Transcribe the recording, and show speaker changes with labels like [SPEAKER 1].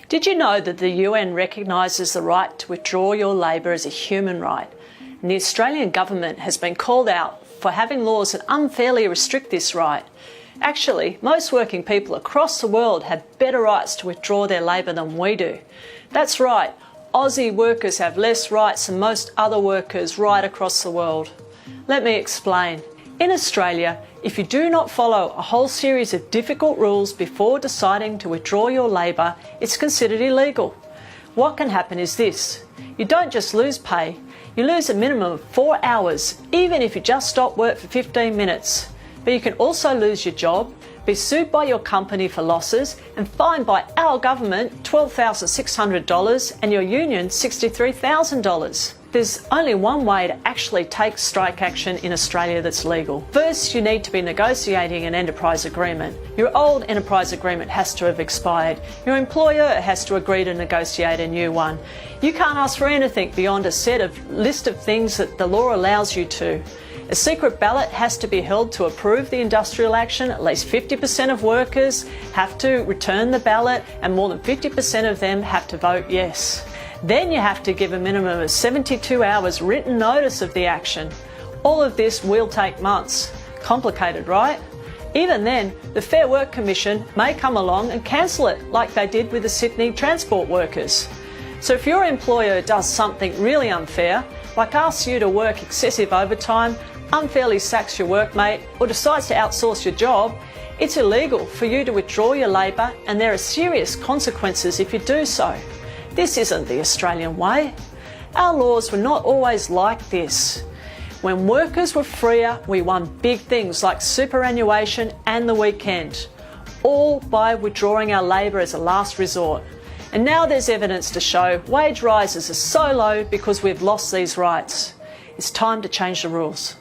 [SPEAKER 1] Did you know that the UN recognises the right to withdraw your labour as a human right? And the Australian government has been called out for having laws that unfairly restrict this right. Actually, most working people across the world have better rights to withdraw their labour than we do. That's right, Aussie workers have less rights than most other workers right across the world. Let me explain. In Australia, if you do not follow a whole series of difficult rules before deciding to withdraw your labour, it's considered illegal. What can happen is this: you don't just lose pay, you lose a minimum of 4 hours, even if you just stop work for 15 minutes. But you can also lose your job, be sued by your company for losses, and fined by our government $12,600 and your union $63,000. There's only one way to actually take strike action in Australia that's legal. First, you need to be negotiating an enterprise agreement. Your old enterprise agreement has to have expired. Your employer has to agree to negotiate a new one. You can't ask for anything beyond a list of things that the law allows you to. A secret ballot has to be held to approve the industrial action. At least 50% of workers have to return the ballot, and more than 50% of them have to vote yes. Then you have to give a minimum of 72 hours written notice of the action. All of this will take months. Complicated, right? Even then, the Fair Work Commission may come along and cancel it, like they did with the Sydney transport workers. So if your employer does something really unfair, like asks you to work excessive overtime, unfairly sacks your workmate, or decides to outsource your job, it's illegal for you to withdraw your labour, and there are serious consequences if you do so. This isn't the Australian way. Our laws were not always like this. When workers were freer, we won big things like superannuation and the weekend, all by withdrawing our labour as a last resort. And now there's evidence to show wage rises are so low because we've lost these rights. It's time to change the rules.